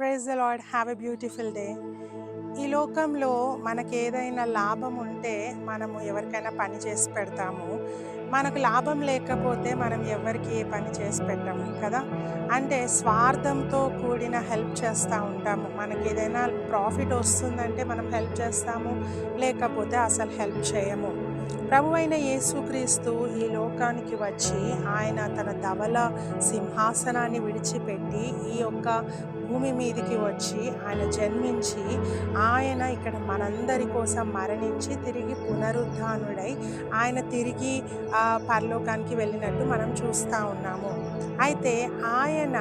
Praise the Lord. Have a beautiful day. ఈ లోకంలో మనకేదైనా లాభం ఉంటే మనము ఎవరికైనా పని చేసి పెడతాము. మనకు లాభం లేకపోతే మనం ఎవరికి ఏ పని చేసి పెట్టము కదా. అంటే స్వార్థంతో కూడిన హెల్ప్ చేస్తూ ఉంటాము. మనకేదైనా ప్రాఫిట్ వస్తుందంటే మనం హెల్ప్ చేస్తాము, లేకపోతే అసలు హెల్ప్ చేయము. ప్రభువైన యేసుక్రీస్తు ఈ లోకానికి వచ్చి ఆయన తన ధవల సింహాసనాన్ని విడిచిపెట్టి ఈ యొక్క భూమి మీదికి వచ్చి ఆయన జన్మించి ఆయన ఇక్కడ మనందరి కోసం మరణించి తిరిగి పునరుద్ధానుడై ఆయన తిరిగి పరలోకానికి వెళ్ళినట్టు మనం చూస్తూ ఉన్నాము. అయితే ఆయన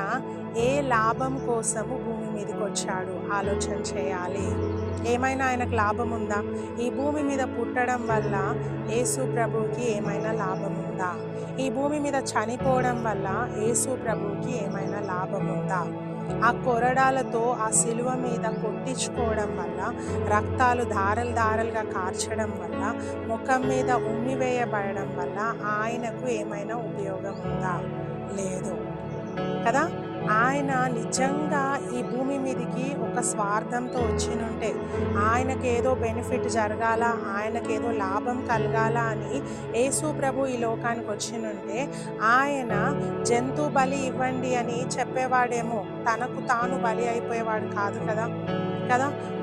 ఏ లాభం కోసము భూమి మీదకి వచ్చాడు ఆలోచన చేయాలి. ఏమైనా ఆయనకు లాభం ఉందా? ఈ భూమి మీద పుట్టడం వల్ల యేసు ప్రభువుకి ఏమైనా లాభం ఉందా? ఈ భూమి మీద చనిపోవడం వల్ల యేసు ప్రభువుకి ఏమైనా లాభం ఉందా? ఆ కొరడాలతో ఆ శిలువ మీద కొట్టించుకోవడం వల్ల, రక్తాలు ధారలు ధారలుగా కార్చడం వల్ల, ముఖం మీద ఉమ్మివేయబడడం వల్ల ఆయనకు ఏమైనా ఉపయోగం ఉందా? లేదు కదా. ఆయన నిజంగా ఈ భూమి మీదకి ఒక స్వార్థంతో వచ్చినుంటే, ఆయనకేదో బెనిఫిట్ జరగాల, ఆయనకేదో లాభం కలగాల అని యేసు ప్రభు ఈ లోకానికి వచ్చినుంటే ఆయన జంతు బలి ఇవ్వండి అని చెప్పేవాడేమో, తనకు తాను బలి అయిపోయేవాడు కాదు కదా.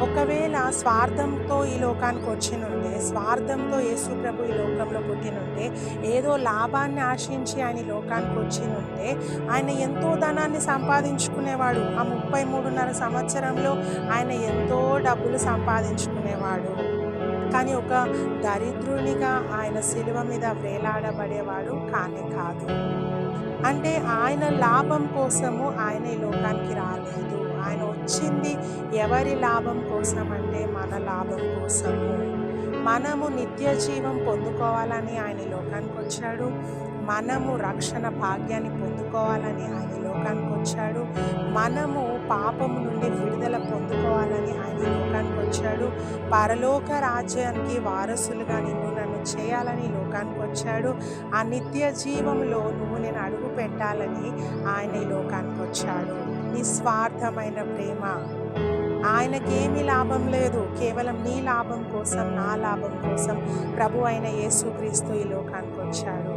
ఒకవేళ స్వార్థంతో ఈ లోకానికి వచ్చినుంటే, స్వార్థంతో యేసు ప్రభు ఈ లోకంలో పుట్టినుంటే, ఏదో లాభాన్ని ఆశించి ఆయన ఈ లోకానికి వచ్చినుంటే ఆయన ఎంతో ధనాన్ని సంపాదించుకునేవాడు. ఆ 33.5 సంవత్సరంలో ఆయన ఎంతో డబ్బులు సంపాదించుకునేవాడు. కానీ ఒక దరిద్రునిగా ఆయన శిలువ మీద వేలాడబడేవాడు కానే కాదు. అంటే ఆయన లాభం కోసము ఆయన ఈ లోకానికి రాలేదు. ఆయన వచ్చింది ఎవరి లాభం కోసం అంటే మన లాభం కోసము. మనము నిత్య జీవం పొందుకోవాలని ఆయన లోకానికి వచ్చాడు. మనము రక్షణ భాగ్యాన్ని పొందుకోవాలని ఆయన లోకానికి వచ్చాడు. మనము పాపము నుండి విడుదల పొందుకోవాలని ఆయన లోకానికి వచ్చాడు. పరలోక రాజ్యానికి వారసులుగా నిన్ను నన్ను చేయాలని లోకానికి వచ్చాడు. ఆ నిత్య జీవంలో నువ్వు నేను అడుగు పెట్టాలని ఆయన ఈ లోకానికి వచ్చాడు. నిస్వార్థమైన ప్రేమ. ఆయనకేమీ లాభం లేదు, కేవలం నీ లాభం కోసం, నా లాభం కోసం ప్రభు అయిన యేసుక్రీస్తు ఈ లోకానికి వచ్చాడు.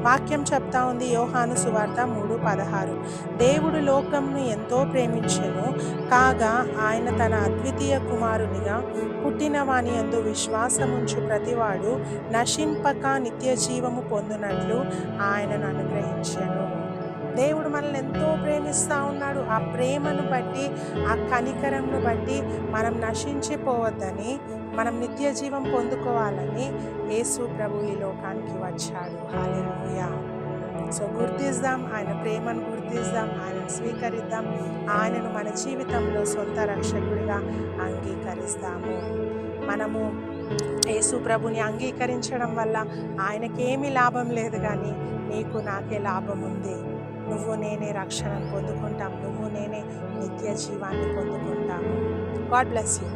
వాక్యం చెప్తా ఉంది, యోహాను సువార్త 3:16, దేవుడు లోకంను ఎంతో ప్రేమించెను, కాగా ఆయన తన అద్వితీయ కుమారునిగా పుట్టిన వాని యందు విశ్వాసముంచు ప్రతివాడు నశింపక నిత్య జీవము పొందునట్లు ఆయనను అనుగ్రహించెను. దేవుడు మనల్ని ఎంతో ప్రేమిస్తూ ఉన్నాడు. ఆ ప్రేమను బట్టి, ఆ కనికరంను బట్టి మనం నశించిపోవద్దని, మనం నిత్య జీవం పొందుకోవాలని యేసు ప్రభు ఈ లోకానికి వచ్చాడు. హల్లెలూయా. సో గుర్తిద్దాం, ఆయన ప్రేమను గుర్తిద్దాం, ఆయనను స్వీకరిద్దాం, ఆయనను మన జీవితంలో సొంత రక్షకుడిగా అంగీకరిస్తాము. మనము యేసు ప్రభుని అంగీకరించడం వల్ల ఆయనకేమీ లాభం లేదు, కానీ నీకు నాకే లాభం ఉంది. నువ్వు నేనే రక్షణను పొందుకుంటాం, నువ్వు నేనే నిత్య జీవాన్ని పొందుకుంటాము. God bless you.